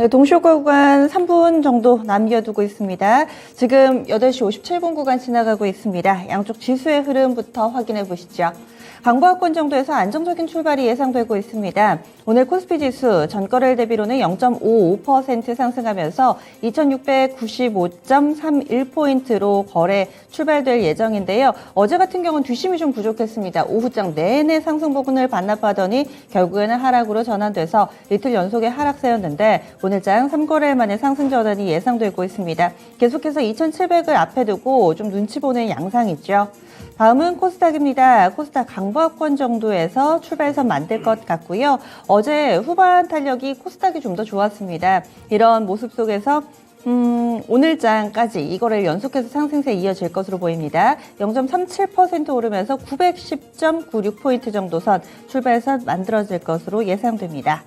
네, 동시효과 구간 3분 정도 남겨두고 있습니다. 지금 8시 57분 구간 지나가고 있습니다. 양쪽 지수의 흐름부터 확인해 보시죠. 강보합권 정도에서 안정적인 출발이 예상되고 있습니다. 오늘 코스피 지수 전거래일 대비로는 0.55% 상승하면서 2695.31포인트로 거래 출발될 예정인데요. 어제 같은 경우는 뒷심이 좀 부족했습니다. 오후장 내내 상승 부분을 반납하더니 결국에는 하락으로 전환돼서 이틀 연속의 하락세였는데 오늘장 3거래일 만에 상승 전환이 예상되고 있습니다. 계속해서 2700을 앞에 두고 좀 눈치 보는 양상이죠. 다음은 코스닥입니다. 코스닥 강보합권 정도에서 출발선 만들 것 같고요. 어제 후반 탄력이 코스닥이 좀 더 좋았습니다. 이런 모습 속에서 오늘장까지 이거를 연속해서 상승세 이어질 것으로 보입니다. 0.37% 오르면서 910.96포인트 정도 선 출발선 만들어질 것으로 예상됩니다.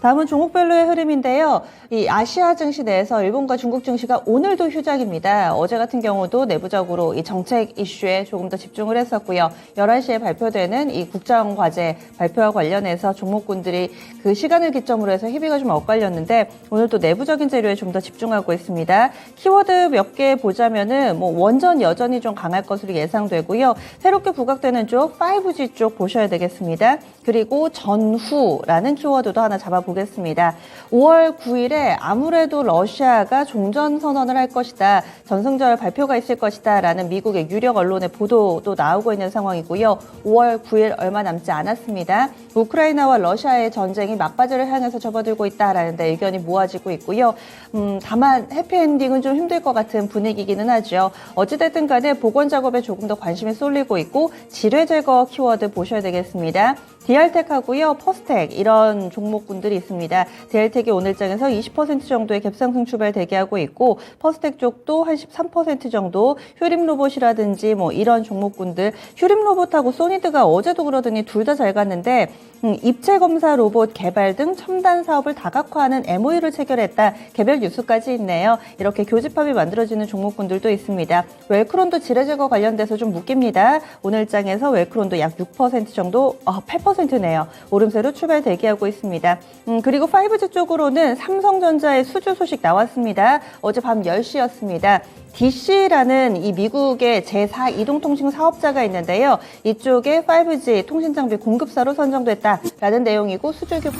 다음은 종목별로의 흐름인데요. 이 아시아 증시 내에서 일본과 중국 증시가 오늘도 휴장입니다. 어제 같은 경우도 내부적으로 이 정책 이슈에 조금 더 집중을 했었고요. 11시에 발표되는 이 국정과제 발표와 관련해서 종목군들이 그 시간을 기점으로 해서 희비가 좀 엇갈렸는데 오늘 또 내부적인 재료에 좀 더 집중하고 있습니다. 키워드 몇 개 보자면은 뭐 원전 여전히 좀 강할 것으로 예상되고요. 새롭게 부각되는 쪽 5G 쪽 보셔야 되겠습니다. 그리고 전후라는 키워드도 하나 잡아보겠습니다. 5월 9일에 아무래도 러시아가 종전 선언을 할 것이다. 전승절 발표가 있을 것이다. 라는 미국의 유력 언론의 보도도 나오고 있는 상황이고요. 5월 9일 얼마 남지 않았습니다. 우크라이나와 러시아의 전쟁이 막바지를 향해서 접어들고 있다라는 데 의견이 모아지고 있고요. 다만 해피엔딩은 좀 힘들 것 같은 분위기기는 하죠. 어찌됐든 간에 복원 작업에 조금 더 관심이 쏠리고 있고 지뢰 제거 키워드 보셔야 되겠습니다. 디알텍하고요, 퍼스텍 이런 종목군들이 있습니다. 디알텍이 오늘장에서 20% 정도의 갭상승 출발 대기하고 있고 퍼스텍 쪽도 한 13% 정도 휴림로봇이라든지 뭐 이런 종목군들 휴림로봇하고 소니드가 어제도 그러더니 둘 다 잘 갔는데 입체 검사 로봇 개발 등 첨단 사업을 다각화하는 MOU를 체결했다. 개별 뉴스까지 있네요. 이렇게 교집합이 만들어지는 종목군들도 있습니다. 웰크론도 지뢰 제거 관련돼서 좀 묶입니다. 오늘장에서 웰크론도 약 6% 정도, 8%네요. 오름세로 출발 대기하고 있습니다. 그리고 5G 쪽으로는 삼성전자의 수주 소식 나왔습니다. 어제 밤 10시였습니다. DC라는 이 미국의 제4 이동통신 사업자가 있는데요. 이쪽에 5G 통신장비 공급사로 선정됐다라는 내용이고 수주규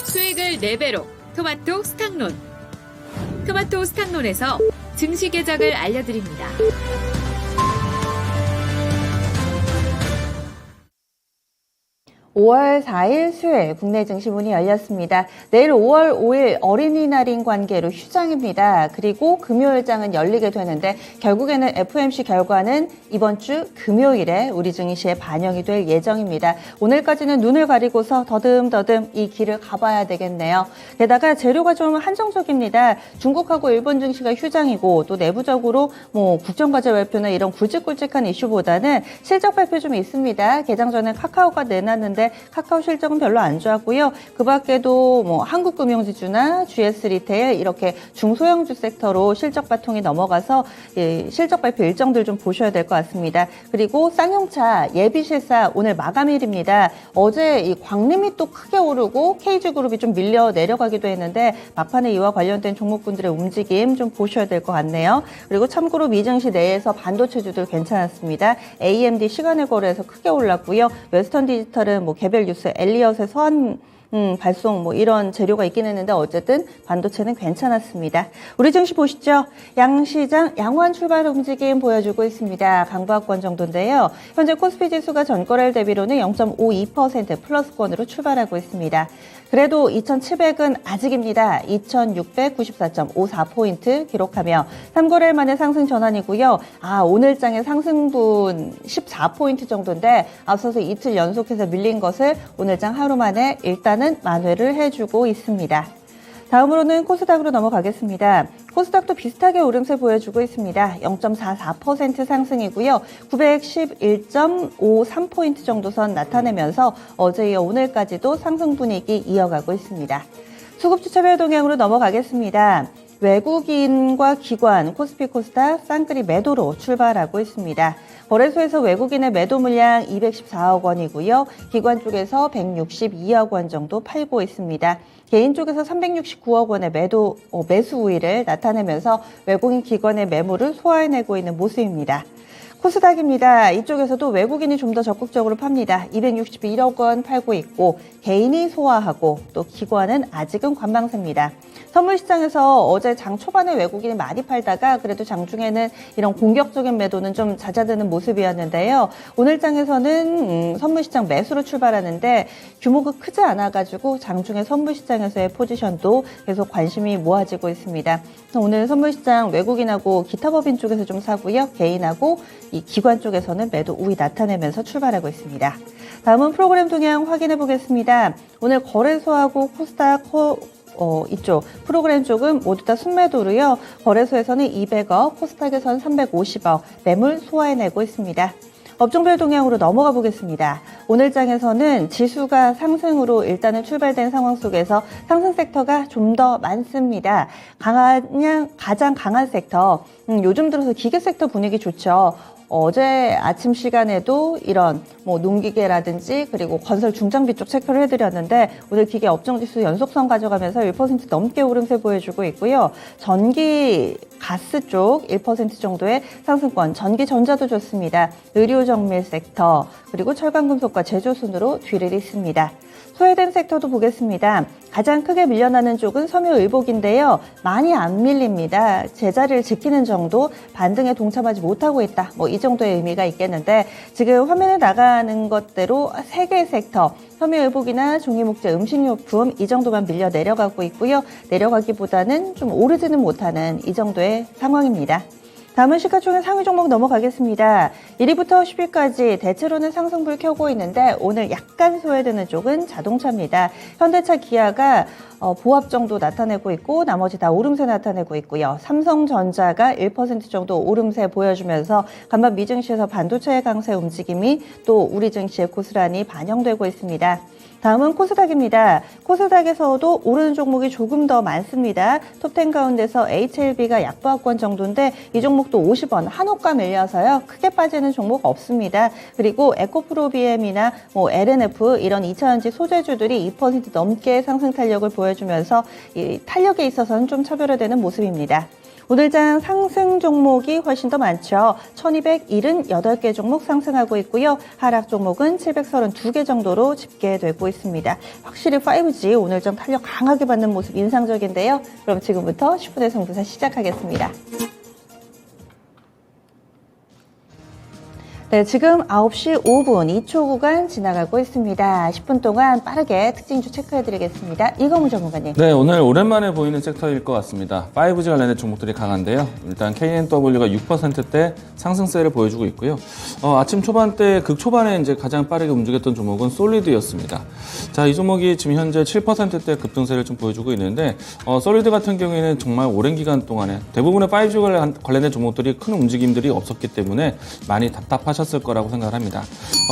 수익을 4배로 토마토 스탁론. 토마토 스탁론에서 증시 계작을 알려드립니다. 5월 4일 수요일 국내 증시 문이 열렸습니다. 내일 5월 5일 어린이날인 관계로 휴장입니다. 그리고 금요일장은 열리게 되는데 결국에는 FOMC 결과는 이번 주 금요일에 우리 증시에 반영이 될 예정입니다. 오늘까지는 눈을 가리고서 더듬더듬 이 길을 가봐야 되겠네요. 게다가 재료가 좀 한정적입니다. 중국하고 일본 증시가 휴장이고 또 내부적으로 뭐 국정과제 발표나 이런 굵직굵직한 이슈보다는 실적 발표 좀 있습니다. 개장 전에 카카오가 내놨는데 카카오 실적은 별로 안 좋았고요. 그 밖에도 뭐 한국금융지주나 GS 리테일 이렇게 중소형주 섹터로 실적 바통이 넘어가서 실적 발표 일정들 좀 보셔야 될 것 같습니다. 그리고 쌍용차 예비 실사 오늘 마감일입니다. 어제 이 광림이 또 크게 오르고 KG그룹이 좀 밀려 내려가기도 했는데 막판에 이와 관련된 종목군들의 움직임 좀 보셔야 될 것 같네요. 그리고 참고로 미증시 내에서 반도체주들 괜찮았습니다. AMD 시간의 거래에서 크게 올랐고요. 웨스턴 디지털은 뭐 개별 뉴스, 엘리엇의 서한 발송 뭐 이런 재료가 있긴 했는데 어쨌든 반도체는 괜찮았습니다. 우리 증시 보시죠. 양시장 양호한 출발 움직임 보여주고 있습니다. 강보합권 정도인데요. 현재 코스피 지수가 전거래일 대비로는 0.52% 플러스권으로 출발하고 있습니다. 그래도 2700은 아직입니다. 2694.54포인트 기록하며 3거래일 만에 상승 전환이고요. 오늘장의 상승분 14포인트 정도인데 앞서서 이틀 연속해서 밀린 것을 오늘장 하루 만에 일단은 만회를 해주고 있습니다. 다음으로는 코스닥으로 넘어가겠습니다. 코스닥도 비슷하게 오름세 보여주고 있습니다. 0.44% 상승이고요. 911.53포인트 정도 선 나타내면서 어제 이어 오늘까지도 상승 분위기 이어가고 있습니다. 수급주 차별 동향으로 넘어가겠습니다. 외국인과 기관, 코스피 코스닥 쌍끌이 매도로 출발하고 있습니다. 거래소에서 외국인의 매도 물량 214억 원이고요. 기관 쪽에서 162억 원 정도 팔고 있습니다. 개인 쪽에서 369억 원의 매수 우위를 나타내면서 외국인 기관의 매물을 소화해내고 있는 모습입니다. 코스닥입니다. 이쪽에서도 외국인이 좀 더 적극적으로 팝니다. 261억 원 팔고 있고 개인이 소화하고 또 기관은 아직은 관망세입니다. 선물시장에서 어제 장 초반에 외국인이 많이 팔다가 그래도 장중에는 이런 공격적인 매도는 좀 잦아드는 모습이었는데요. 오늘 장에서는 선물시장 매수로 출발하는데 규모가 크지 않아가지고 장중에 선물시장에서의 포지션도 계속 관심이 모아지고 있습니다. 오늘 선물시장 외국인하고 기타 법인 쪽에서 좀 사고요. 개인하고 이 기관 쪽에서는 매도 우위 나타내면서 출발하고 있습니다. 다음은 프로그램 동향 확인해 보겠습니다. 오늘 거래소하고 코스닥 이쪽 프로그램 쪽은 모두 다 순매도로요. 거래소에서는 200억, 코스닥에서는 350억 매물 소화해내고 있습니다. 업종별 동향으로 넘어가 보겠습니다. 오늘 장에서는 지수가 상승으로 일단은 출발된 상황 속에서 상승 섹터가 좀 더 많습니다. 가장 강한 섹터, 요즘 들어서 기계 섹터 분위기 좋죠. 어제 아침 시간에도 이런 농기계라든지 그리고 건설 중장비 쪽 체크를 해드렸는데 오늘 기계 업종지수 연속성 가져가면서 1% 넘게 오름세 보여주고 있고요. 전기 가스 쪽 1% 정도의 상승권, 전기전자도 좋습니다. 의료 정밀 섹터 그리고 철강금속과 제조 순으로 뒤를 잇습니다. 소외된 섹터도 보겠습니다. 가장 크게 밀려나는 쪽은 섬유의복인데요. 많이 안 밀립니다. 제자리를 지키는 정도, 반등에 동참하지 못하고 있다. 이 정도의 의미가 있겠는데 지금 화면에 나가는 것대로 세 개의 섹터, 섬유의복이나 종이목재, 음식료품 이 정도만 밀려 내려가고 있고요. 내려가기보다는 좀 오르지는 못하는 이 정도의 상황입니다. 다음은 시가총액 상위 종목 넘어가겠습니다. 1위부터 10위까지 대체로는 상승불 켜고 있는데 오늘 약간 소외되는 쪽은 자동차입니다. 현대차, 기아가 보합 정도 나타내고 있고 나머지 다 오름세 나타내고 있고요. 삼성전자가 1% 정도 오름세 보여주면서 간밤 미증시에서 반도체의 강세 움직임이 또 우리 증시에 고스란히 반영되고 있습니다. 다음은 코스닥입니다. 코스닥에서도 오르는 종목이 조금 더 많습니다. 톱10 가운데서 HLB가 약보합권 정도인데 이 종목도 50원 한호가 밀려서요. 크게 빠지는 종목 없습니다. 그리고 에코프로비엠이나 LNF 이런 2차전지 소재주들이 2% 넘게 상승 탄력을 보여주면서 이 탄력에 있어서는 좀 차별화되는 모습입니다. 오늘 장 상승 종목이 훨씬 더 많죠. 1278개 종목 상승하고 있고요. 하락 종목은 732개 정도로 집계되고 있습니다. 확실히 5G 오늘 장 탄력 강하게 받는 모습 인상적인데요. 그럼 지금부터 10분의 승부사 시작하겠습니다. 네, 지금 9시 5분 2초 구간 지나가고 있습니다. 10분 동안 빠르게 특징주 체크해드리겠습니다. 이거무 전문가님. 네, 오늘 오랜만에 보이는 섹터일 것 같습니다. 5G 관련된 종목들이 강한데요. 일단 KNW가 6%대 상승세를 보여주고 있고요. 아침 초반대, 극초반에 이제 가장 빠르게 움직였던 종목은 솔리드였습니다. 자, 이 종목이 지금 현재 7%대 급등세를 좀 보여주고 있는데, 솔리드 같은 경우에는 정말 오랜 기간 동안에 대부분의 5G 관련된 종목들이 큰 움직임들이 없었기 때문에 많이 답답하셨을 거라고 생각을 합니다.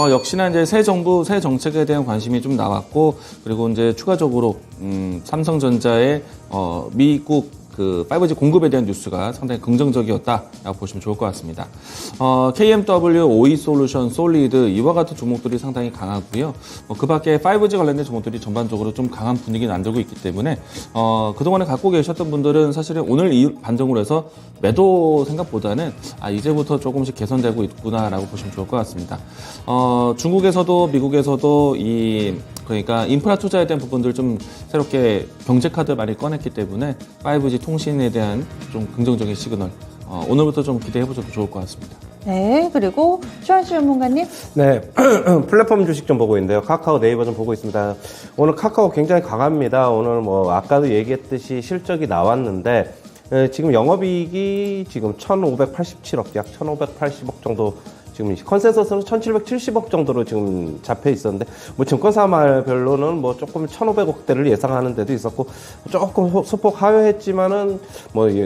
역시나 이제 새 정부, 새 정책에 대한 관심이 좀 나왔고, 그리고 이제 추가적으로, 삼성전자의, 미국 5G 공급에 대한 뉴스가 상당히 긍정적이었다라고 보시면 좋을 것 같습니다. KMW, OE솔루션, 솔리드 이와 같은 종목들이 상당히 강하고요. 그 밖에 5G 관련된 종목들이 전반적으로 좀 강한 분위기를 만들고 있기 때문에 그동안에 갖고 계셨던 분들은 사실은 오늘 이 반등으로 해서 매도 생각보다는 이제부터 조금씩 개선되고 있구나라고 보시면 좋을 것 같습니다. 중국에서도 미국에서도 그러니까 인프라 투자에 대한 부분들 좀 새롭게 경제 카드 많이 꺼냈기 때문에 5G 통신에 대한 좀 긍정적인 시그널 오늘부터 좀 기대해 보셔도 좋을 것 같습니다. 네, 그리고 최원수 전문가님. 네, 플랫폼 주식 좀 보고 있는데요. 카카오, 네이버 좀 보고 있습니다. 오늘 카카오 굉장히 강합니다. 오늘 아까도 얘기했듯이 실적이 나왔는데 지금 영업이익이 지금 1,587억, 약 1,580억 정도 지금 컨센서스는 1,770억 정도로 지금 잡혀 있었는데 증권사별로는 조금 1,500억대를 예상하는 데도 있었고 조금 소폭 하회했지만은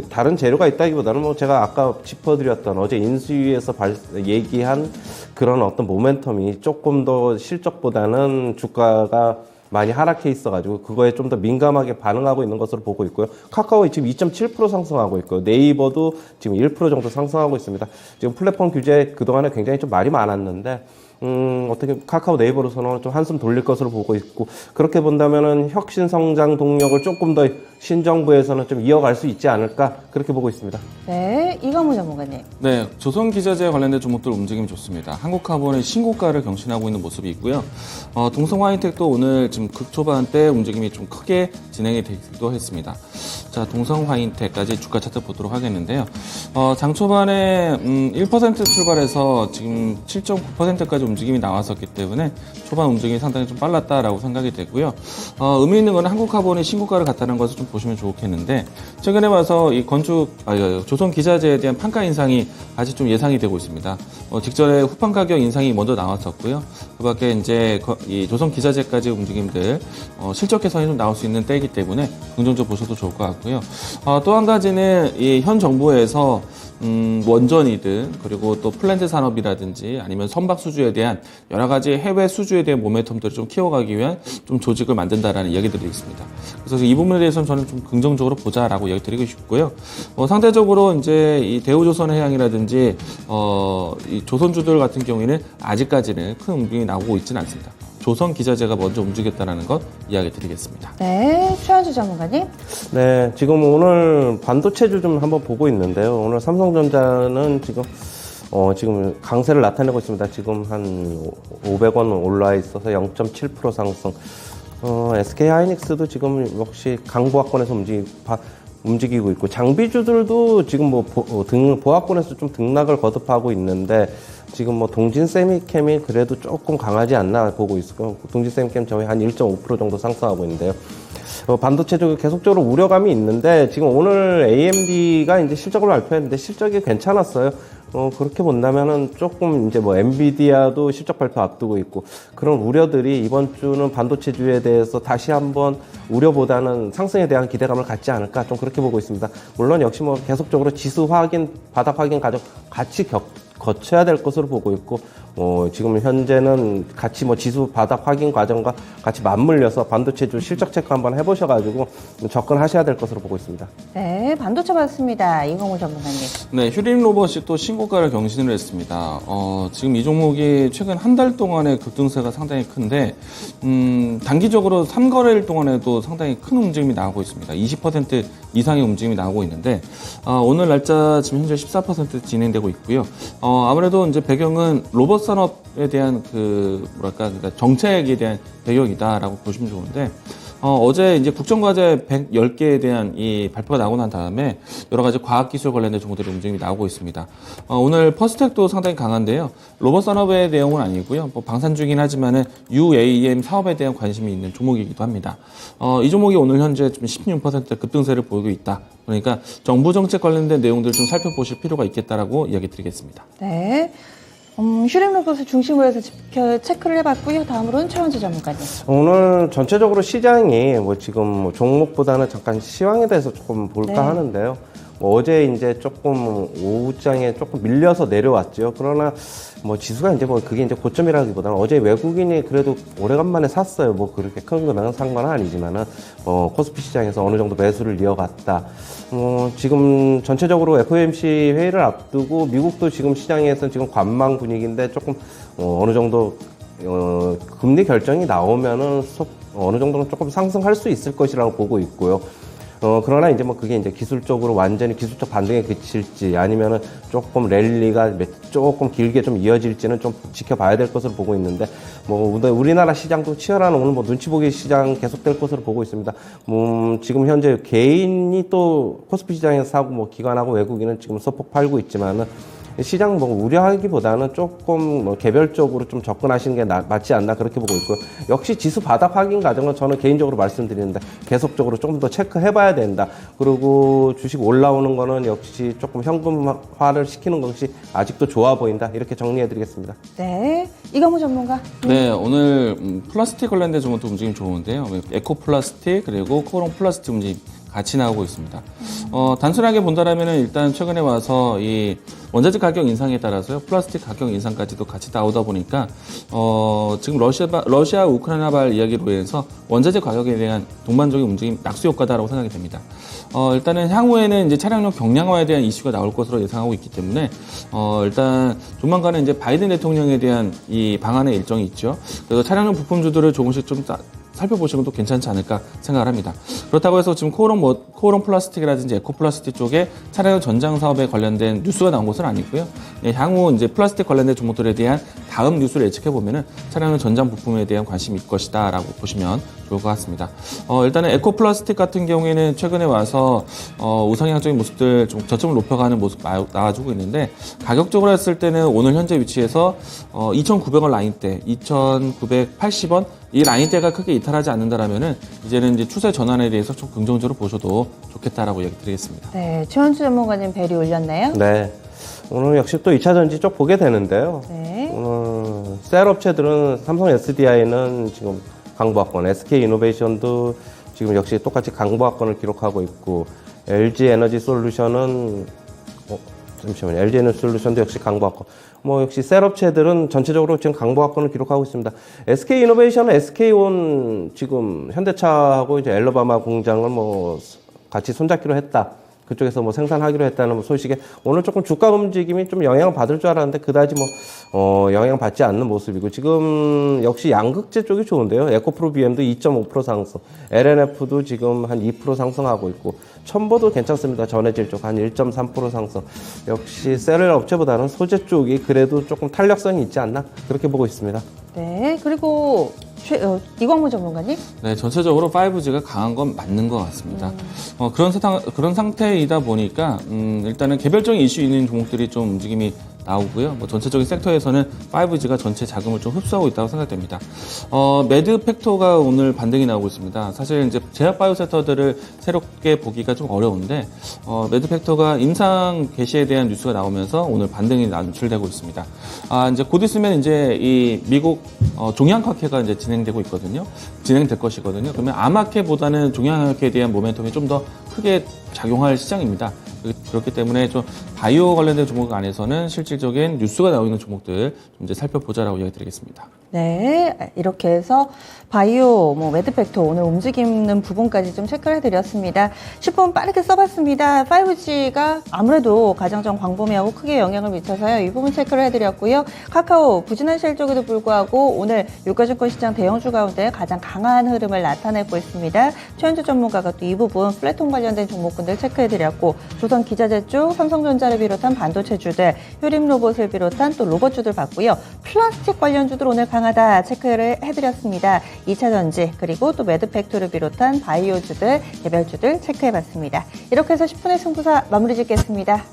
다른 재료가 있다기보다는 제가 아까 짚어드렸던 어제 인수위에서 얘기한 그런 어떤 모멘텀이 조금 더 실적보다는 주가가 많이 하락해 있어가지고 그거에 좀 더 민감하게 반응하고 있는 것으로 보고 있고요. 카카오 지금 2.7% 상승하고 있고요. 네이버도 지금 1% 정도 상승하고 있습니다. 지금 플랫폼 규제 그동안에 굉장히 좀 말이 많았는데 어떻게 카카오 네이버로서는 좀 한숨 돌릴 것으로 보고 있고, 그렇게 본다면은 혁신 성장 동력을 조금 더 신정부에서는 좀 이어갈 수 있지 않을까 그렇게 보고 있습니다. 네, 이광우 전문가님. 네, 조선기자재 관련된 종목들 움직임이 좋습니다. 한국카본의 신고가를 경신하고 있는 모습이 있고요. 동성화이텍도 오늘 지금 극초반대 움직임이 좀 크게 진행이 되기도 했습니다. 자, 동성화이텍까지 주가 차트 보도록 하겠는데요. 장 초반에 1% 출발해서 지금 7.9%까지 움직임이 나왔었기 때문에 초반 움직임이 상당히 좀 빨랐다라고 생각이 되고요. 의미 있는 건 한국카본이 신고가를 갔다는 것을 좀 보시면 좋겠는데, 최근에 와서 이 조선 기자재에 대한 판가 인상이 아직 좀 예상이 되고 있습니다. 직전에 후판 가격 인상이 먼저 나왔었고요. 그밖에 이제 이 조선 기자재까지 움직임들 실적 개선이 좀 나올 수 있는 때이기 때문에 긍정적으로 보셔도 좋을 것 같고요. 또 한 가지는 이 현 정부에서 원전이든 그리고 또 플랜트 산업이라든지 아니면 선박 수주에 대한 여러 가지 해외 수주에 대한 모멘텀들을 좀 키워가기 위한 좀 조직을 만든다라는 이야기들이 있습니다. 그래서 이 부분에 대해서는 저는 좀 긍정적으로 보자라고 이야기 드리고 싶고요. 상대적으로 이제 이 대우조선해양이라든지 이 조선주들 같은 경우에는 아직까지는 큰 움직임이 나오고 있지는 않습니다. 조선 기자재가 먼저 움직였다는 것 이야기 드리겠습니다. 네, 최현주 전문가님. 네, 지금 오늘 반도체주 좀 한번 보고 있는데요. 오늘 삼성전자는 지금 강세를 나타내고 있습니다. 지금 한 500원 올라 있어서 0.7% 상승. SK하이닉스도 지금 역시 강보합권에서 움직이고 있고, 장비주들도 지금 보합권에서 좀 등락을 거듭하고 있는데, 지금 동진세미캠이 그래도 조금 강하지 않나 보고 있고요. 동진세미캠 저희 한 1.5% 정도 상승하고 있는데요. 반도체 쪽에 계속적으로 우려감이 있는데, 지금 오늘 AMD가 이제 실적을 발표했는데 실적이 괜찮았어요. 그렇게 본다면은 조금 이제 엔비디아도 실적 발표 앞두고 있고, 그런 우려들이 이번 주는 반도체주에 대해서 다시 한번 우려보다는 상승에 대한 기대감을 갖지 않을까, 좀 그렇게 보고 있습니다. 물론 역시 계속적으로 지수 확인, 바닥 확인 과정 같이 거쳐야 될 것으로 보고 있고, 지금 현재는 같이 지수 바닥 확인 과정과 같이 맞물려서 반도체주 실적 체크 한번 해보셔가지고 접근하셔야 될 것으로 보고 있습니다. 네, 반도체 봤습니다. 이광우 전문가님. 네, 휴림 로봇이 또 신고가를 경신을 했습니다. 지금 이 종목이 최근 한 달 동안의 급등세가 상당히 큰데, 단기적으로 3거래일 동안에도 상당히 큰 움직임이 나오고 있습니다. 20% 이상의 움직임이 나오고 있는데, 오늘 날짜 지금 현재 14% 진행되고 있고요. 아무래도 이제 배경은 로봇 산업에 대한 그러니까 정책에 대한 배경이다라고 보시면 좋은데, 어제 이제 국정과제 110개에 대한 이 발표가 나오고 난 다음에 여러 가지 과학기술 관련된 종목들의 움직임이 나오고 있습니다. 오늘 퍼스텍도 상당히 강한데요. 로봇 산업의 내용은 아니고요. 방산 중이긴 하지만은 UAM 사업에 대한 관심이 있는 종목이기도 합니다. 이 종목이 오늘 현재 좀 16% 급등세를 보이고 있다. 그러니까 정부 정책 관련된 내용들을 좀 살펴보실 필요가 있겠다라고 이야기 드리겠습니다. 네. 휴림 로봇을 중심으로 해서 체크를 해봤고요. 다음으로는 최원주 전문가님. 오늘 전체적으로 시장이 지금 종목보다는 잠깐 시황에 대해서 조금 볼까 하는데요. 어제 이제 조금 오후장에 조금 밀려서 내려왔죠. 그러나 지수가 이제 그게 이제 고점이라기보다는 어제 외국인이 그래도 오래간만에 샀어요. 그렇게 큰 금액은 산 건 아니지만은 코스피 시장에서 어느 정도 매수를 이어갔다. 지금 전체적으로 FOMC 회의를 앞두고 미국도 지금 시장에서 지금 관망 분위기인데 조금 어느 정도 금리 결정이 나오면은 어느 정도는 조금 상승할 수 있을 것이라고 보고 있고요. 그러나 이제 그게 이제 기술적으로 완전히 기술적 반등에 그칠지 아니면은 조금 랠리가 조금 길게 좀 이어질지는 좀 지켜봐야 될 것으로 보고 있는데, 우리나라 시장도 치열한 오늘 눈치 보기 시장 계속될 것으로 보고 있습니다. 지금 현재 개인이 또 코스피 시장에서 사고 기관하고 외국인은 지금 소폭 팔고 있지만은 시장 우려하기보다는 조금 개별적으로 좀 접근하시는 게 맞지 않나 그렇게 보고 있고요. 역시 지수 바닥 확인 과정은 저는 개인적으로 말씀드리는데 계속적으로 좀 더 체크해봐야 된다. 그리고 주식 올라오는 거는 역시 조금 현금화를 시키는 것이 아직도 좋아 보인다. 이렇게 정리해드리겠습니다. 네, 이광우 전문가. 네, 오늘 플라스틱 관련된 종목도 움직임 좋은데요. 에코 플라스틱 그리고 코롱 플라스틱 움직임 같이 나오고 있습니다. 단순하게 본다라면 일단 최근에 와서 이 원자재 가격 인상에 따라서요, 플라스틱 가격 인상까지도 같이 나오다 보니까, 지금 러시아 우크라이나발 이야기로 인해서 원자재 가격에 대한 동반적인 움직임, 낙수 효과다라고 생각이 됩니다. 일단은 향후에는 이제 차량용 경량화에 대한 이슈가 나올 것으로 예상하고 있기 때문에, 일단 조만간은 이제 바이든 대통령에 대한 이 방안의 일정이 있죠. 그래서 차량용 부품주들을 조금씩 좀 살펴보시면 또 괜찮지 않을까 생각을 합니다. 그렇다고 해서 지금 코오롱 플라스틱이라든지 에코 플라스틱 쪽에 차량용 전장 사업에 관련된 뉴스가 나온 것은 아니고요. 향후 이제 플라스틱 관련된 종목들에 대한 다음 뉴스를 예측해 보면은 차량용 전장 부품에 대한 관심이 있을 것이다라고 보시면 좋을 것 같습니다. 일단은 에코 플라스틱 같은 경우에는 최근에 와서 우상향적인 모습들 좀 저점을 높여가는 모습 나와주고 있는데, 가격적으로 했을 때는 오늘 현재 위치에서 2,900원 라인대, 2,980원 이 라인대가 크게 이탈하지 않는다라면은 이제는 이제 추세 전환에 대해서 좀 긍정적으로 보셔도 좋겠다라고 얘기 드리겠습니다. 네, 최원주 전문가님 벨이 올렸나요? 네. 오늘 역시 또 2차 전지 쪽 보게 되는데요. 네. 오늘 셀 업체들은 삼성 SDI는 지금 강보합권, SK 이노베이션도 지금 역시 똑같이 강보합권을 기록하고 있고, LG 에너지 솔루션은 잠시만요. LG 에너지 솔루션도 역시 강보합권. 역시 셀 업체들은 전체적으로 지금 강보합권을 기록하고 있습니다. SK 이노베이션은 SK온 지금 현대차하고 이제 엘러바마 공장을 같이 손잡기로 했다. 그쪽에서 생산하기로 했다는 소식에 오늘 조금 주가 움직임이 좀 영향을 받을 줄 알았는데 그다지 영향 받지 않는 모습이고, 지금 역시 양극재 쪽이 좋은데요. 에코프로 BM도 2.5% 상승, LNF도 지금 한 2% 상승하고 있고, 첨보도 괜찮습니다. 전해질 쪽 한 1.3% 상승. 역시 셀 업체보다는 소재 쪽이 그래도 조금 탄력성이 있지 않나 그렇게 보고 있습니다. 네, 그리고 이광무 전문가님? 네, 전체적으로 5G가 강한 건 맞는 것 같습니다. 그런 상태이다 보니까, 일단은 개별적인 이슈 있는 종목들이 좀 움직임이 나오고요. 전체적인 섹터에서는 5G가 전체 자금을 좀 흡수하고 있다고 생각됩니다. 매드 팩터가 오늘 반등이 나오고 있습니다. 사실 이제 제약 바이오 섹터들을 새롭게 보기가 좀 어려운데, 매드 팩터가 임상 개시에 대한 뉴스가 나오면서 오늘 반등이 노출되고 있습니다. 이제 곧 있으면 이제 이 미국 종양학회가 이제 진행될 것이거든요. 그러면 암학회보다는 종양학회에 대한 모멘텀이 좀 더 크게 작용할 시장입니다. 그렇기 때문에 좀 바이오 관련된 종목 안에서는 실질적인 뉴스가 나오는 종목들 좀 이제 살펴보자라고 이야기 드리겠습니다. 네, 이렇게 해서 바이오, 매드팩토 오늘 움직이는 부분까지 좀 체크를 해드렸습니다. 10분 빠르게 써봤습니다. 5G가 아무래도 가장 좀 광범위하고 크게 영향을 미쳐서요. 이 부분 체크를 해드렸고요. 카카오 부진한 실적에도 불구하고 오늘 유가증권 시장 대형주 가운데 가장 강한 흐름을 나타내고 있습니다. 최현주 전문가가 또 이 부분 플랫폼 관련된 종목군들 체크해드렸고, 조선 기자재 쪽 삼성전자를 비롯한 반도체주들, 효림 로봇을 비롯한 또 로봇주들 봤고요. 플라스틱 관련주들 오늘 강하다 체크를 해드렸습니다. 2차 전지 그리고 또 매드팩토를 비롯한 바이오주들, 개별주들 체크해봤습니다. 이렇게 해서 10분의 승부사 마무리 짓겠습니다.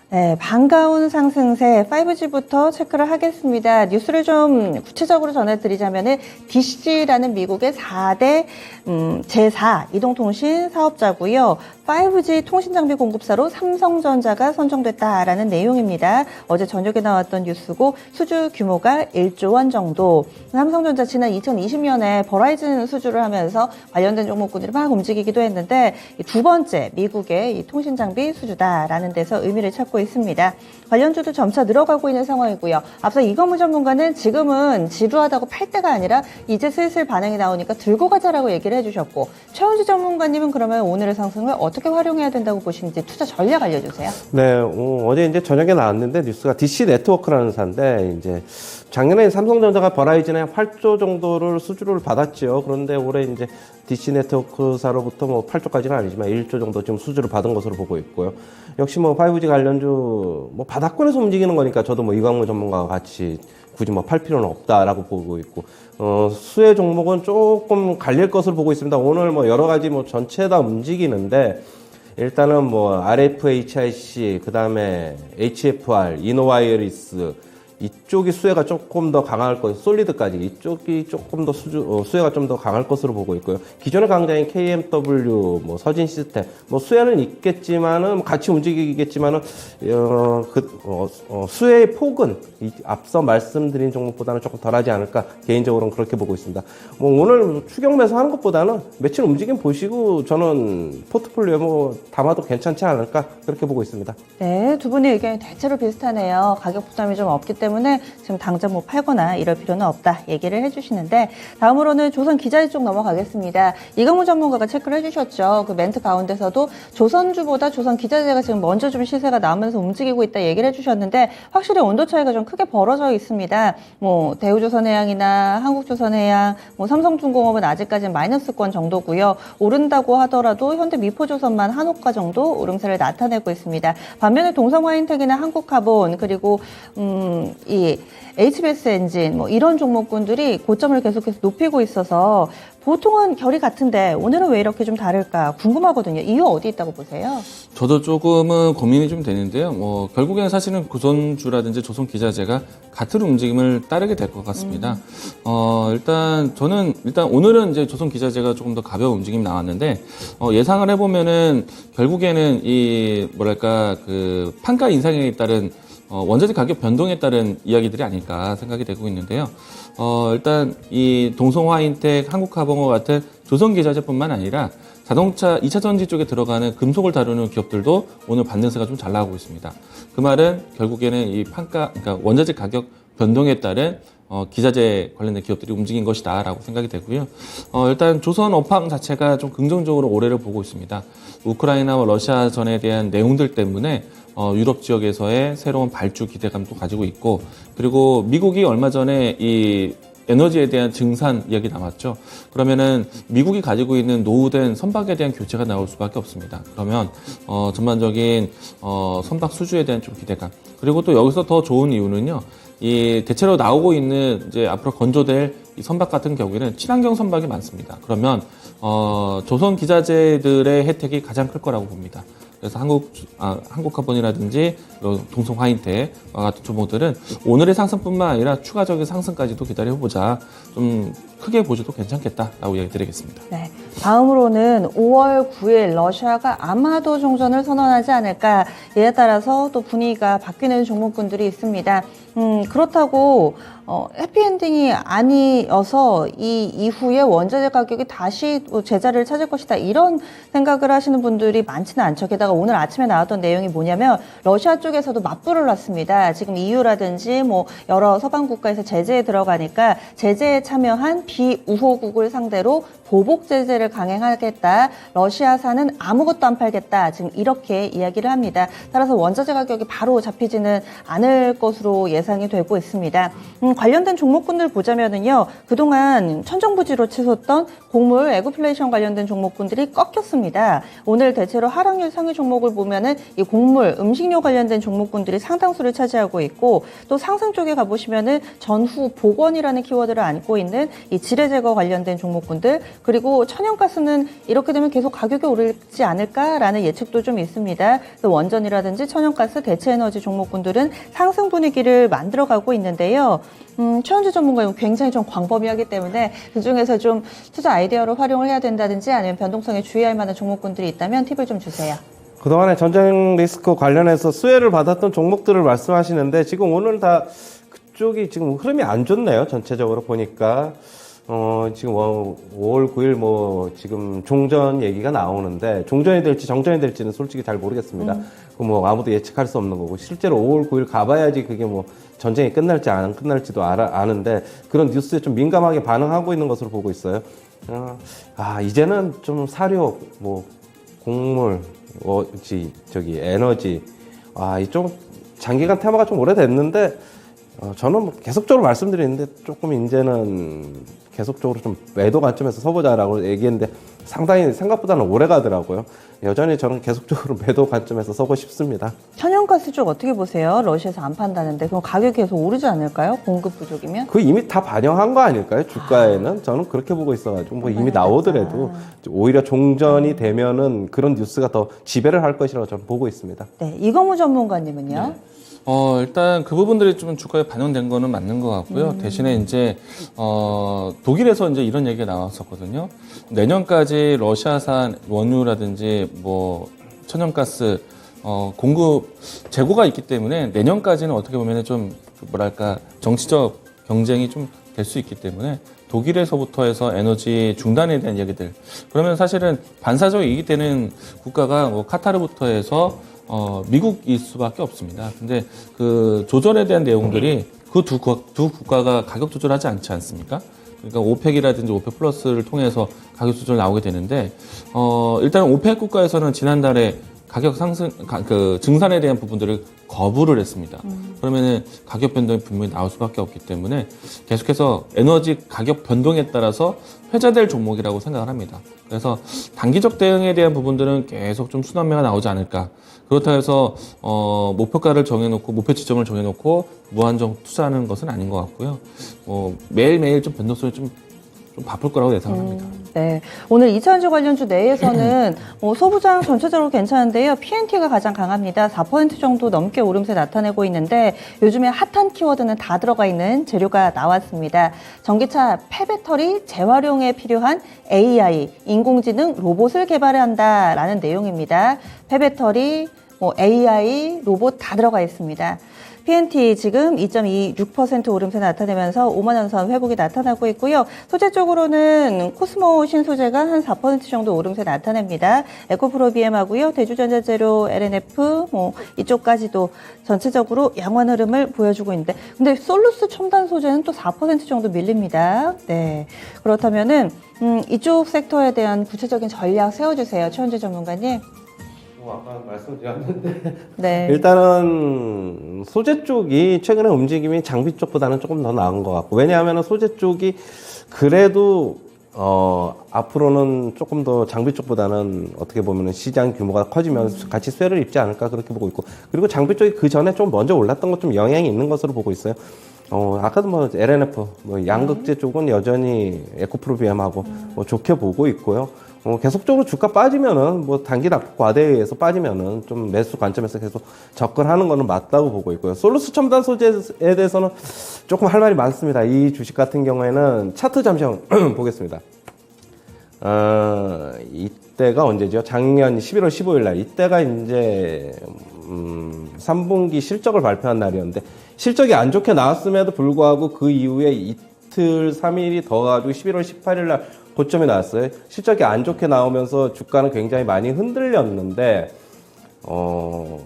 네, 반가운 상승세 5G부터 체크를 하겠습니다. 뉴스를 좀 구체적으로 전해드리자면은 DC라는 미국의 4대 제4 이동통신 사업자고요. 5G 통신장비 공급사로 삼성전자가 선정됐다라는 내용입니다. 어제 저녁에 나왔던 뉴스고, 수주 규모가 1조 원 정도. 삼성전자 지난 2020년에 버라이즌 수주를 하면서 관련된 종목군들이 막 움직이기도 했는데, 두 번째 미국의 이 통신장비 수주다라는 데서 의미를 찾고 있습니다. 관련주도 점차 늘어가고 있는 상황이고요. 앞서 이광무 전문가는 지금은 지루하다고 팔 때가 아니라 이제 슬슬 반응이 나오니까 들고 가자라고 얘기를 해주셨고, 최원주 전문가님은 그러면 오늘의 상승을 어떻게 활용해야 된다고 보시는지 투자 전략 알려주세요. 네, 어제 이제 저녁에 나왔는데 뉴스가 DC 네트워크라는 사인데, 이제 작년에 삼성전자가 버라이즌에 8조 정도를 수주를 받았죠. 그런데 올해 이제 DC 네트워크사로부터 8조까지는 아니지만 1조 정도 지금 수주를 받은 것으로 보고 있고요. 역시 5G 관련주 바닥권에서 움직이는 거니까 저도 이광무 전문가와 같이 굳이 팔 필요는 없다라고 보고 있고, 수혜 종목은 조금 갈릴 것으로 보고 있습니다. 오늘 여러 가지 전체 다 움직이는데, 일단은 RFHIC, 그 다음에 HFR, 이노와이어리스, 이쪽이 수혜가 조금 더 강할 것, 솔리드까지 이쪽이 조금 더 수혜가 좀 더 강할 것으로 보고 있고요. 기존의 강자인 KMW, 뭐 서진 시스템, 뭐 수혜는 있겠지만은 같이 움직이겠지만은 수혜의 폭은 앞서 말씀드린 종목보다는 조금 덜하지 않을까 개인적으로는 그렇게 보고 있습니다. 뭐 오늘 추격 매수하는 것보다는 며칠 움직임 보시고 저는 포트폴리오에 뭐 담아도 괜찮지 않을까 그렇게 보고 있습니다. 네, 두 분의 의견이 대체로 비슷하네요. 가격 부담이 좀 없기 때문에 지금 당장 뭐 팔거나 이럴 필요는 없다 얘기를 해주시는데, 다음으로는 조선 기자재 쪽 넘어가겠습니다. 이강문 전문가가 체크를 해주셨죠. 그 멘트 가운데서도 조선주보다 조선 기자재가 지금 먼저 좀 시세가 나오면서 움직이고 있다 얘기를 해주셨는데, 확실히 온도 차이가 좀 크게 벌어져 있습니다. 뭐 대우조선해양이나 한국조선해양, 뭐 삼성중공업은 아직까지는 마이너스권 정도고요. 오른다고 하더라도 현대미포조선만 한호가 정도 오름세를 나타내고 있습니다. 반면에 동성화인텍이나 한국카본, 그리고 이 HBS 엔진 뭐 이런 종목군들이 고점을 계속해서 높이고 있어서 보통은 결이 같은데 오늘은 왜 이렇게 좀 다를까 궁금하거든요. 이유 어디 있다고 보세요? 저도 조금은 고민이 좀 되는데요. 뭐 결국에는 사실은 조선주라든지 조선기자재가 같은 움직임을 따르게 될 것 같습니다. 일단 오늘은 이제 조선기자재가 조금 더 가벼운 움직임이 나왔는데, 예상을 해보면은 결국에는 이 뭐랄까 그 판가 인상에 따른 원자재 가격 변동에 따른 이야기들이 아닐까 생각이 되고 있는데요. 일단 이 동성화인텍, 한국카본과 같은 조선기자재뿐만 아니라 자동차 2차 전지 쪽에 들어가는 금속을 다루는 기업들도 오늘 반등세가 좀 잘 나가고 있습니다. 그 말은 결국에는 이 판가, 그러니까 원자재 가격 변동에 따른 기자재 관련된 기업들이 움직인 것이다라고 생각이 되고요. 일단 조선 업황 자체가 좀 긍정적으로 올해를 보고 있습니다. 우크라이나와 러시아전에 대한 내용들 때문에 유럽 지역에서의 새로운 발주 기대감도 가지고 있고, 그리고 미국이 얼마 전에 이 에너지에 대한 증산 이야기 나왔죠. 그러면은 미국이 가지고 있는 노후된 선박에 대한 교체가 나올 수밖에 없습니다. 그러면 전반적인 선박 수주에 대한 좀 기대감, 그리고 또 여기서 더 좋은 이유는요. 이 대체로 나오고 있는 이제 앞으로 건조될 이 선박 같은 경우에는 친환경 선박이 많습니다. 그러면 조선 기자재들의 혜택이 가장 클 거라고 봅니다. 그래서 한국카본이라든지 동성화인텍과 같은 종목들은 오늘의 상승뿐만 아니라 추가적인 상승까지도 기다려보자. 좀 크게 보셔도 괜찮겠다라고 이야기 드리겠습니다. 네. 다음으로는 5월 9일 러시아가 아마도 종전을 선언하지 않을까, 이에 따라서 또 분위기가 바뀌는 종목군들이 있습니다. 그렇다고 해피엔딩이 아니어서 이 이후에 원자재 가격이 다시 제자리를 찾을 것이다 이런 생각을 하시는 분들이 많지는 않죠. 게다가 오늘 아침에 나왔던 내용이 뭐냐면 러시아 쪽에서도 맞불을 놨습니다. 지금 EU라든지 뭐 여러 서방 국가에서 제재에 들어가니까 제재에 참여한 비우호국을 상대로 보복 제재를 강행하겠다. 러시아산은 아무것도 안 팔겠다. 지금 이렇게 이야기를 합니다. 따라서 원자재 가격이 바로 잡히지는 않을 것으로 예상이 되고 있습니다. 관련된 종목군들 보자면은요, 그동안 천정부지로 치솟던 곡물, 에그플레이션 관련된 종목군들이 꺾였습니다. 오늘 대체로 하락률 상위 종목을 보면은 이 곡물, 음식료 관련된 종목군들이 상당수를 차지하고 있고, 또 상승 쪽에 가보시면은 전후 복원이라는 키워드를 안고 있는 이 지뢰 제거 관련된 종목군들, 그리고 천연가스는 이렇게 되면 계속 가격이 오르지 않을까라는 예측도 좀 있습니다. 또 원전이라든지 천연가스, 대체에너지 종목군들은 상승 분위기를 만들어가고 있는데요. 최원주 전문가는 굉장히 좀 광범위하기 때문에 그중에서 좀 투자 아이디어로 활용을 해야 된다든지 아니면 변동성에 주의할 만한 종목군들이 있다면 팁을 좀 주세요. 그동안에 전쟁 리스크 관련해서 수혜를 받았던 종목들을 말씀하시는데 지금 오늘 다 그쪽이 지금 흐름이 안 좋네요. 전체적으로 보니까. 지금 5월 9일 뭐 지금 종전 얘기가 나오는데 종전이 될지 정전이 될지는 솔직히 잘 모르겠습니다. 그 뭐 아무도 예측할 수 없는 거고 실제로 5월 9일 가봐야지 그게 뭐 전쟁이 끝날지 안 끝날지도 아는데 그런 뉴스에 좀 민감하게 반응하고 있는 것으로 보고 있어요. 이제는 좀 사료, 뭐 곡물, 에너지, 이쪽 장기간 테마가 좀 오래됐는데 저는 계속적으로 말씀드리는데 조금 이제는 계속적으로 좀 매도 관점에서 서보자라고 얘기했는데 상당히 생각보다는 오래 가더라고요. 여전히 저는 계속적으로 매도 관점에서 서고 싶습니다. 천연가스 쪽 어떻게 보세요? 러시아에서 안 판다는데 그럼 가격이 계속 오르지 않을까요? 공급 부족이면? 그 이미 다 반영한 거 아닐까요? 주가에는 저는 그렇게 보고 있어가지고 뭐 이미 나오더라도 오히려 종전이 되면은 그런 뉴스가 더 지배를 할 것이라고 저는 보고 있습니다. 네, 이거무 전문가님은요? 일단 그 부분들이 좀 주가에 반영된 거는 맞는 것 같고요. 대신에 이제, 독일에서 이제 이런 얘기가 나왔었거든요. 내년까지 러시아산 원유라든지 뭐 천연가스, 공급, 재고가 있기 때문에 내년까지는 어떻게 보면 좀, 뭐랄까, 정치적 경쟁이 좀 될 수 있기 때문에 독일에서부터 해서 에너지 중단에 대한 얘기들. 그러면 사실은 반사적 이익이 되는 국가가 뭐 카타르부터 해서 미국일 수밖에 없습니다. 근데 그 조절에 대한 내용들이 그 두 국가가 가격 조절하지 않지 않습니까? 그러니까 오펙이라든지 오펙 플러스를 통해서 가격 조절 나오게 되는데, 일단 오펙 국가에서는 지난달에 가격 상승, 그 증산에 대한 부분들을 거부를 했습니다. 그러면은 가격 변동이 분명히 나올 수밖에 없기 때문에 계속해서 에너지 가격 변동에 따라서 회자될 종목이라고 생각을 합니다. 그래서 단기적 대응에 대한 부분들은 계속 좀 순환매가 나오지 않을까. 그렇다 해서 목표가를 정해놓고 목표 지점을 정해놓고 무한정 투자하는 것은 아닌 것 같고요. 매일매일 좀 변동성이 좀 바쁠 거라고 예상합니다. 네. 오늘 2차전지 관련주 내에서는 소부장 전체적으로 괜찮은데요. PNT가 가장 강합니다. 4% 정도 넘게 오름세 나타내고 있는데 요즘에 핫한 키워드는 다 들어가 있는 재료가 나왔습니다. 전기차 폐배터리 재활용에 필요한 AI, 인공지능 로봇을 개발한다라는 내용입니다. 폐배터리, AI, 로봇 다 들어가 있습니다. PNT 지금 2.26% 오름세 나타내면서 5만 원선 회복이 나타나고 있고요. 소재 쪽으로는 코스모 신소재가 한 4% 정도 오름세 나타냅니다. 에코프로비엠하고요. 대주전자재료, LNF 이쪽까지도 전체적으로 양호한 흐름을 보여주고 있는데 근데 솔루스 첨단 소재는 또 4% 정도 밀립니다. 네. 그렇다면은 이쪽 섹터에 대한 구체적인 전략 세워주세요. 최원재 전문가님. 아까 말씀드렸는데 네. 일단은 소재 쪽이 최근에 움직임이 장비 쪽보다는 조금 더 나은 것 같고 왜냐하면 소재 쪽이 그래도 앞으로는 조금 더 장비 쪽보다는 어떻게 보면 시장 규모가 커지면서 같이 쇠를 입지 않을까 그렇게 보고 있고 그리고 장비 쪽이 그 전에 좀 먼저 올랐던 것 좀 영향이 있는 것으로 보고 있어요. 아까도 뭐 LNF, 양극재 쪽은 여전히 에코프로비엠하고 좋게 보고 있고요. 계속적으로 주가 빠지면은 단기 낙폭 과대에 의해서 빠지면은 좀 매수 관점에서 계속 접근하는 거는 맞다고 보고 있고요. 솔루스 첨단 소재에 대해서는 조금 할 말이 많습니다. 이 주식 같은 경우에는 차트 잠시 보겠습니다. 이때가 언제죠? 작년 11월 15일 날 이때가 이제 3분기 실적을 발표한 날이었는데 실적이 안 좋게 나왔음에도 불구하고 그 이후에 이틀 3일이 더 가지고 11월 18일 날 고점이 나왔어요. 실적이 안 좋게 나오면서 주가는 굉장히 많이 흔들렸는데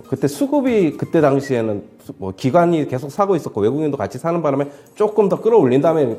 그때 수급이 그때 당시에는 기관이 계속 사고 있었고 외국인도 같이 사는 바람에 조금 더 끌어올린 다음에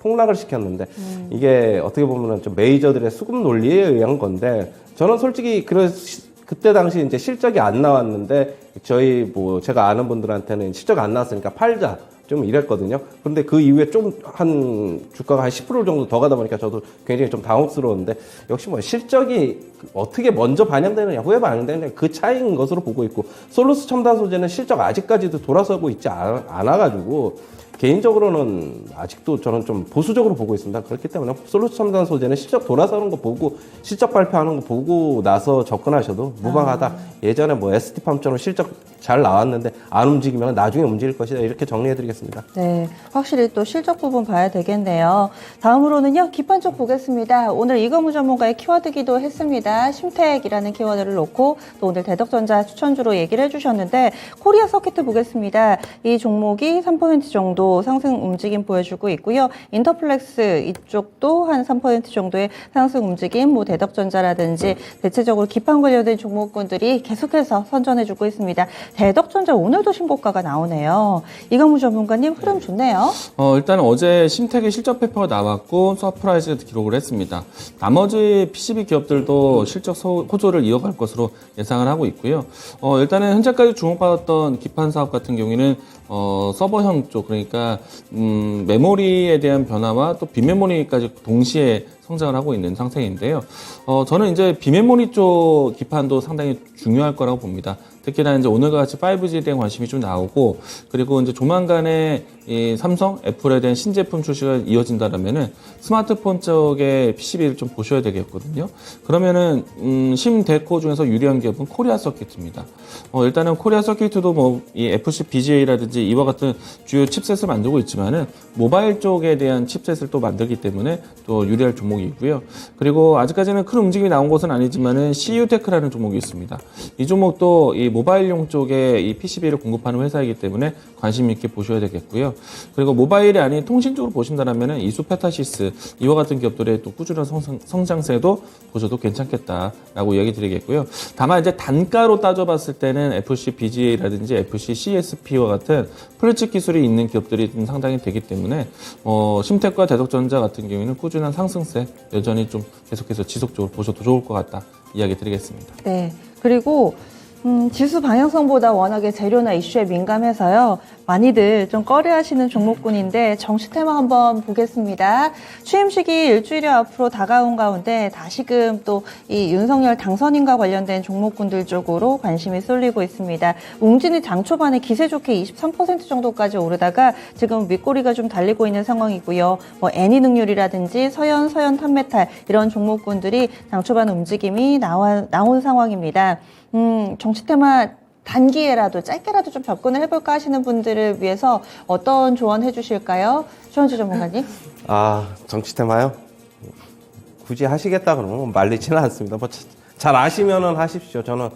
폭락을 시켰는데 이게 어떻게 보면은 좀 메이저들의 수급 논리에 의한 건데 저는 솔직히 그때 당시 이제 실적이 안 나왔는데 제가 아는 분들한테는 실적 안 나왔으니까 팔자 좀 이랬거든요. 그런데 그 이후에 주가가 한 10% 정도 더 가다 보니까 저도 굉장히 좀 당혹스러웠는데 역시 실적이 어떻게 먼저 반영되느냐 후에 반영되느냐 그 차이인 것으로 보고 있고 솔루스 첨단 소재는 실적 아직까지도 돌아서고 있지 않아가지고 개인적으로는 아직도 저는 좀 보수적으로 보고 있습니다. 그렇기 때문에 솔루스 첨단 소재는 실적 돌아서는 거 보고 실적 발표하는 거 보고 나서 접근하셔도 무방하다. 예전에 ST팜처럼 실적 잘 나왔는데 안 움직이면 나중에 움직일 것이다. 이렇게 정리해드리겠습니다. 네, 확실히 또 실적 부분 봐야 되겠네요. 다음으로는요, 기판 쪽 보겠습니다. 오늘 이거무 전문가의 키워드기도 했습니다. 심택이라는 키워드를 놓고 또 오늘 대덕전자 추천주로 얘기를 해주셨는데 코리아 서킷 보겠습니다. 이 종목이 3% 정도 상승 움직임 보여주고 있고요. 인터플렉스 이쪽도 한 3% 정도의 상승 움직임, 대덕전자라든지 대체적으로 기판 관련된 종목군들이 계속해서 선전해주고 있습니다. 대덕전자 오늘도 신고가가 나오네요. 이강무 전문가님 흐름 좋네요. 일단 어제 심택의 실적 발표가 나왔고 서프라이즈 기록을 했습니다. 나머지 PCB 기업들도 실적 호조를 이어갈 것으로 예상을 하고 있고요. 일단은 현재까지 주목받았던 기판 사업 같은 경우에는 서버형 쪽 그러니까 보니까 메모리에 대한 변화와 또 비메모리까지 동시에 성장을 하고 있는 상태인데요. 저는 이제 비메모리 쪽 기판도 상당히 중요할 거라고 봅니다. 특히나 이제 오늘과 같이 5G에 대한 관심이 좀 나오고, 그리고 이제 조만간에 이 삼성, 애플에 대한 신제품 출시가 이어진다라면은 스마트폰 쪽에 PCB를 좀 보셔야 되겠거든요. 그러면은 심데코 중에서 유리한 기업은 코리아 서킷입니다. 일단은 코리아 서킷도 뭐 이 FC BGA라든지 이와 같은 주요 칩셋을 만들고 있지만은 모바일 쪽에 대한 칩셋을 또 만들기 때문에 또 유리할 종목이고요. 그리고 아직까지는 큰 움직임이 나온 것은 아니지만은 CU테크라는 종목이 있습니다. 이 종목도 이 모바일용 쪽에 이 PCB를 공급하는 회사이기 때문에 관심 있게 보셔야 되겠고요. 그리고 모바일이 아닌 통신 쪽으로 보신다면은 이수페타시스 이와 같은 기업들의 또 꾸준한 성장세도 보셔도 괜찮겠다라고 이야기 드리겠고요. 다만 이제 단가로 따져봤을 때는 FC BGA라든지 FC CSP와 같은 플래치 기술이 있는 기업들이 좀 상당히 되기 때문에 심텍과 대덕전자 같은 경우에는 꾸준한 상승세 여전히 좀 계속해서 지속적으로 보셔도 좋을 것 같다 이야기 드리겠습니다. 네. 그리고 지수 방향성보다 워낙에 재료나 이슈에 민감해서요. 많이들 좀 꺼려하시는 종목군인데 정시 테마 한번 보겠습니다. 취임식이 일주일여 앞으로 다가온 가운데 다시금 또 이 윤석열 당선인과 관련된 종목군들 쪽으로 관심이 쏠리고 있습니다. 웅진이 장 초반에 기세 좋게 23% 정도까지 오르다가 지금 윗꼬리가 좀 달리고 있는 상황이고요. 뭐 애니능률이라든지 서현 탄메탈 이런 종목군들이 장 초반 움직임이 나온 상황입니다. 정치 테마 단기에라도 짧게라도 좀 접근을 해볼까 하시는 분들을 위해서 어떤 조언 해주실까요? 최원주 전문가님. 정치 테마요? 굳이 하시겠다 그러면 말리지는 않습니다. 뭐 잘 아시면은 하십시오. 저는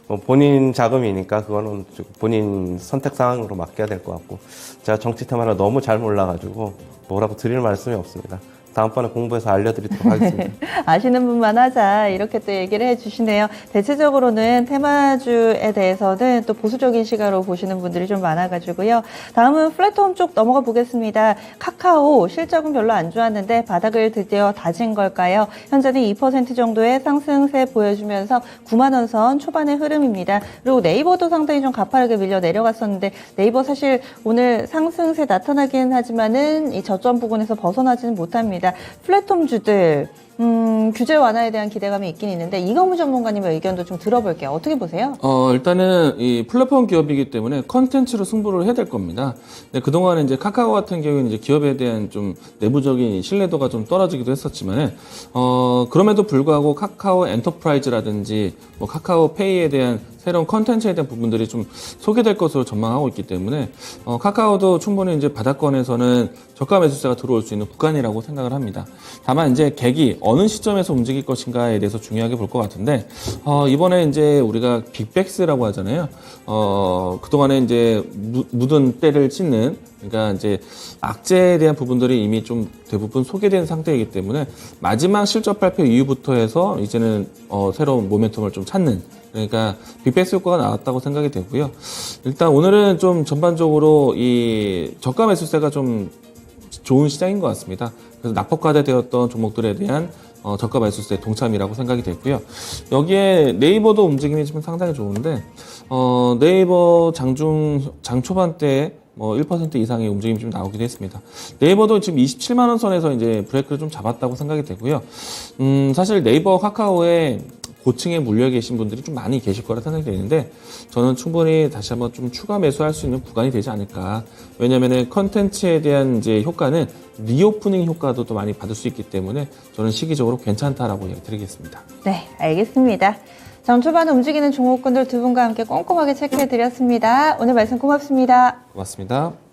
뭐 본인 자금이니까 그거는 본인 선택 사항으로 맡겨야 될 것 같고, 제가 정치 테마를 너무 잘 몰라가지고 뭐라고 드릴 말씀이 없습니다. 다음번에 공부해서 알려드리도록 하겠습니다. 아시는 분만 하자 이렇게 또 얘기를 해주시네요. 대체적으로는 테마주에 대해서는 또 보수적인 시각으로 보시는 분들이 좀 많아가지고요. 다음은 플랫폼 쪽 넘어가 보겠습니다. 카카오 실적은 별로 안 좋았는데 바닥을 드디어 다진 걸까요? 현재는 2% 정도의 상승세 보여주면서 9만 원 선 초반의 흐름입니다. 그리고 네이버도 상당히 좀 가파르게 밀려 내려갔었는데 네이버 사실 오늘 상승세 나타나긴 하지만은 이 저점 부근에서 벗어나지는 못합니다. 플랫폼주들 규제 완화에 대한 기대감이 있긴 있는데 이건무 전문가님의 의견도 좀 들어볼게요. 어떻게 보세요? 일단은 이 플랫폼 기업이기 때문에 컨텐츠로 승부를 해야 될 겁니다. 근데 그동안에 이제 카카오 같은 경우에는 이제 기업에 대한 좀 내부적인 신뢰도가 좀 떨어지기도 했었지만은 그럼에도 불구하고 카카오 엔터프라이즈라든지 뭐 카카오 페이에 대한 새로운 컨텐츠에 대한 부분들이 좀 소개될 것으로 전망하고 있기 때문에 카카오도 충분히 이제 바닥권에서는 저가 매수세가 들어올 수 있는 구간이라고 생각을 합니다. 다만 이제 객이 어느 시점에서 움직일 것인가에 대해서 중요하게 볼 것 같은데 이번에 이제 우리가 빅백스라고 하잖아요. 그동안에 이제 묻은 때를 찢는, 그러니까 이제 악재에 대한 부분들이 이미 좀 대부분 소개된 상태이기 때문에 마지막 실적 발표 이후부터 해서 이제는 새로운 모멘텀을 좀 찾는, 그러니까 빅백스 효과가 나왔다고 생각이 되고요. 일단 오늘은 좀 전반적으로 이 저가 매수세가 좀 좋은 시장인 것 같습니다. 그래서 낙폭과대되었던 종목들에 대한 저가 매수세 동참이라고 생각이 됐고요. 여기에 네이버도 움직임이 지금 상당히 좋은데 네이버 장 초반 때 뭐 1% 이상의 움직임이 좀 나오기도 했습니다. 네이버도 지금 27만 원 선에서 이제 브레이크를 좀 잡았다고 생각이 되고요. 사실 네이버, 카카오에 고층에 물려 계신 분들이 좀 많이 계실 거라 생각이 되는데 저는 충분히 다시 한번 좀 추가 매수할 수 있는 구간이 되지 않을까. 왜냐면은 컨텐츠에 대한 이제 효과는 리오프닝 효과도 또 많이 받을 수 있기 때문에 저는 시기적으로 괜찮다라고 드리겠습니다. 네, 알겠습니다. 장 초반에 움직이는 종목군들 두 분과 함께 꼼꼼하게 체크해드렸습니다. 오늘 말씀 고맙습니다. 고맙습니다.